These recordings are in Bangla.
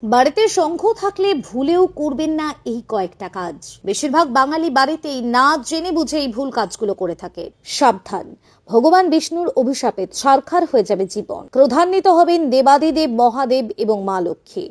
বাড়িতে শঙ্খ থাকলে ভুলেও করবেন না এই কয়েকটা কাজ। বেশিরভাগ বাঙালি বাড়িতেই না জেনে বুঝে এই ভুল কাজগুলো করে থাকে। সাবধান, ভগবান বিষ্ণুর অভিশাপে ছারখার হয়ে যাবে জীবন। ক্রোধান্বিত হবেন দেবাদিদেব মহাদেব এবং মা লক্ষ্মী।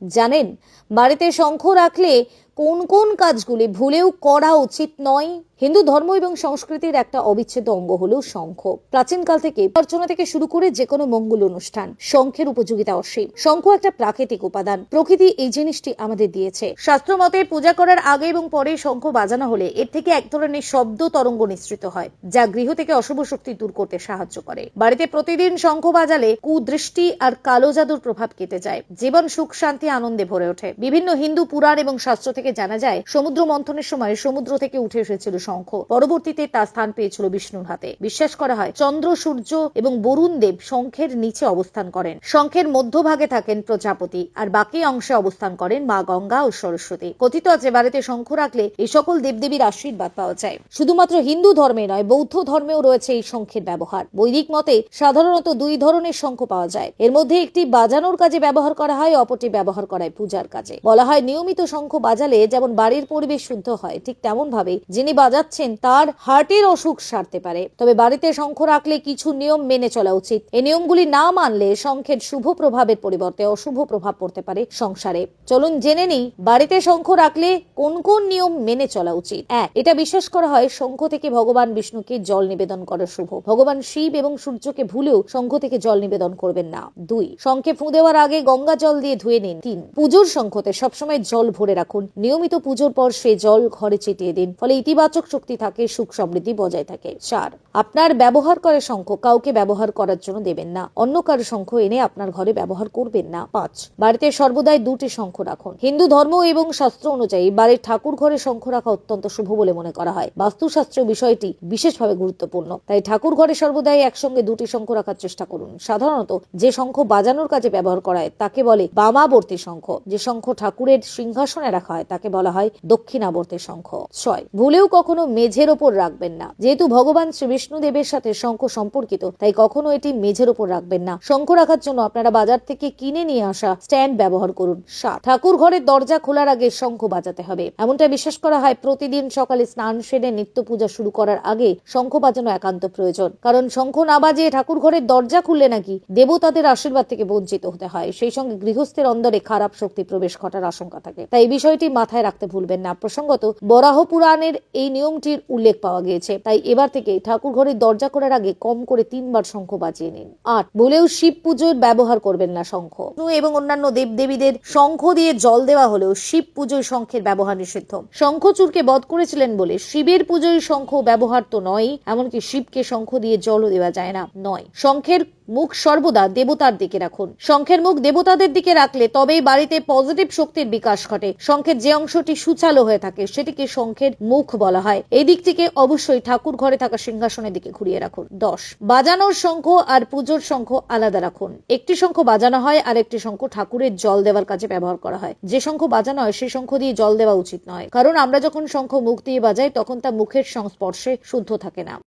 জানেন বাড়িতে শঙ্খ রাখলে কোন কোন কাজগুলি ভুলেও করা উচিত নয়? হিন্দু ধর্ম এবং সংস্কৃতির একটা অবিচ্ছেদ্য অঙ্গ হলো শঙ্খ। প্রাচীনকাল থেকে অর্চনা থেকে শুরু করে যে কোনো মঙ্গল অনুষ্ঠান শঙ্খের উপযোগিতা অসীম। শঙ্খ একটা প্রাকৃতিক উপাদান, প্রকৃতি এই জিনিসটি আমাদের দিয়েছে। শাস্ত্র মতে পূজা করার আগে এবং পরে শঙ্খ বাজানো হলে এর থেকে এক ধরনের শব্দ তরঙ্গ নিঃসৃত হয়, যা গৃহ থেকে অশুভ শক্তি দূর করতে সাহায্য করে। বাড়িতে প্রতিদিন শঙ্খ বাজালে কুদৃষ্টি আর কালো জাদুর প্রভাব কেটে যায়, জীবন সুখ শান্তি আনন্দে ভরে ওঠে। বিভিন্ন হিন্দু পুরাণ এবং শাস্ত্র থেকে জানা যায় সমুদ্র মন্থনের সময় সমুদ্র থেকে উঠে এসেছিল শঙ্খ। পরবর্তীতে তা স্থান পেয়েছিল বিষ্ণুর হাতে। বিশ্বাস করা হয় চন্দ্র, সূর্য এবং বরুণ দেব শঙ্খের নিচে অবস্থান করেন। শঙ্খের মধ্যভাগে থাকেন প্রজাপতি, আর বাকি অংশে অবস্থান করেন মা গঙ্গা ও সরস্বতী। কথিত আছে বাড়িতে শঙ্খ রাখলে এই সকল দেবদেবীর আশীর্বাদ পাওয়া যায়। শুধুমাত্র হিন্দু ধর্মে নয়, বৌদ্ধ ধর্মেও রয়েছে এই শঙ্খের ব্যবহার। বৈদিক মতে সাধারণত দুই ধরনের শঙ্খ পাওয়া যায়। এর মধ্যে একটি বাজানোর কাজে ব্যবহার করা হয়, অপরটি ব্যবহার করা হয় পূজার কাজে। বলা হয় নিয়মিত শঙ্খ বাজালে যেমন বাড়ির পরিবেশ শুদ্ধ হয়, ঠিক তেমন ভাবে যিনি বাজাচ্ছেন তার হার্টের অসুখ সারতে পারে। তবে বাড়িতে শঙ্খ রাখলে কিছু নিয়ম মেনে চলা উচিত। এই নিয়মগুলি না মানলে শঙ্খের শুভ প্রভাবের পরিবর্তে অশুভ প্রভাব পড়তে পারে সংসারে। চলুন জেনে নিই বাড়িতে শঙ্খ রাখলে কোন কোন নিয়ম মেনে চলা উচিত। এক, এটা বিশ্বাস করা হয় শঙ্খ থেকে ভগবান বিষ্ণুকে জল নিবেদন করা শুভ। ভগবান শিব এবং সূর্যকে ভুলেও শঙ্খ থেকে জল নিবেদন করবেন না। দুই, শঙ্খে ফু দেওয়ার আগে গঙ্গা জল দিয়ে ধুয়ে নিন। তিন, পুজোর শঙ্খতে সবসময় জল ভরে রাখুন। নিয়মিত পুজোর পর সেই জল ঘরে ছিটিয়ে দিন, ফলে ইতিবাচক শক্তি থাকে, সুখ সমৃদ্ধি বজায় থাকে। চার, আপনার ব্যবহার করা শঙ্খ কাউকে ব্যবহার করার জন্য দেবেন না। অন্য কারো শঙ্খ এনে আপনার ঘরে ব্যবহার করবেন না। পাঁচ, বাড়িতে সর্বদাই দুটি শঙ্খ রাখুন। হিন্দু ধর্ম এবং শাস্ত্র অনুযায়ী বাড়ির ঠাকুর ঘরে শঙ্খ রাখা অত্যন্ত শুভ বলে মনে করা হয়। বাস্তুশাস্ত্রীয় বিষয়টি বিশেষভাবে গুরুত্বপূর্ণ, তাই ঠাকুর ঘরে সর্বদাই একসঙ্গে দুটি শঙ্খ রাখার চেষ্টা করুন। সাধারণত যে শঙ্খ বাজানোর কাজে ব্যবহার করা হয় তাকে বলে বামাবর্তী শঙ্খ। যে শঙ্খ ঠাকুরের সিংহাসনে রাখা হয় তাকে বলা হয় দক্ষিণাবর্তী শঙ্খ। ছয়, ভুলেও কখনো মেঝের ওপর রাখবেন না। যেহেতু ভগবান শ্রী বিষ্ণু দেবের সাথে শঙ্খ সম্পর্কিত, তাই কখনো এটি মেঝের ওপর রাখবেন না। শঙ্খ রাখার জন্য আপনারা বাজার থেকে কিনে নিয়ে আসা স্ট্যান্ড ব্যবহার করুন। সাত, ঠাকুর ঘরের দরজা খোলার আগে শঙ্খ বাজাতে হবে। এমনটা বিশ্বাস করা হয় প্রতিদিন সকালে স্নান সেরে নিত্য পূজা শুরু করার আগে শঙ্খ বাজানো একান্ত প্রয়োজন। কারণ শঙ্খ না বাজিয়ে ঠাকুর ঘরের দরজা খুললে নাকি দেবতাদের আশীর্বাদ থেকে বঞ্চিত হতে হয়। সেই সঙ্গে গৃহস্থের অন্দরে খারাপ শক্তি প্রবেশ ঘটার আশঙ্কা থাকে, তাই এই বিষয়টি মাথায় রাখতে ভুলবেন না। প্রসঙ্গত বরাহ পুরাণের এই নিয়মটির উল্লেখ পাওয়া গিয়েছে, তাই এবার থেকে ঠাকুর ঘরের দরজা খোলার আগে কম করে 3 বার শঙ্খ বাজিয়ে নিন। 8, বলেও শিব পুজোর ব্যবহার করবেন না শঙ্খ। এবং অন্যান্য দেবদেবীদের শঙ্খ দিয়ে জল দেওয়া হলেও শিব পুজোয় শঙ্খের ব্যবহার নিষিদ্ধ। শঙ্খচূড়কে বধ করেছিলেন বলে শিবের পুজোয় শঙ্খ ব্যবহার তো নয়, এমনকি শিবকে শঙ্খ দিয়ে জলও দেওয়া যায় না। নয়, শঙ্খের মুখ সর্বদা দেবতার দিকে রাখুন। শঙ্খের মুখ দেবতাদের দিকে রাখলে তবেই বাড়িতে পজিটিভ শক্তির বিকাশ ঘটে। শঙ্খের যে অংশটি সুচালো হয়ে থাকে সেটিকে শঙ্খের মুখ বলা হয়। এই দিকটিকে অবশ্যই ঠাকুর ঘরে থাকা সিংহাসনের দিকে ঘুরিয়ে রাখুন। 10, বাজানোর শঙ্খ আর পুজোর শঙ্খ আলাদা রাখুন। একটি শঙ্খ বাজানো হয় আর একটি শঙ্খ ঠাকুরের জল দেওয়ার কাজে ব্যবহার করা হয়। যে শঙ্খ বাজানো হয় সেই শঙ্খ দিয়ে জল দেওয়া উচিত নয়, কারণ আমরা যখন শঙ্খ মুখ দিয়ে বাজাই তখন তা মুখের সংস্পর্শে শুদ্ধ থাকে না।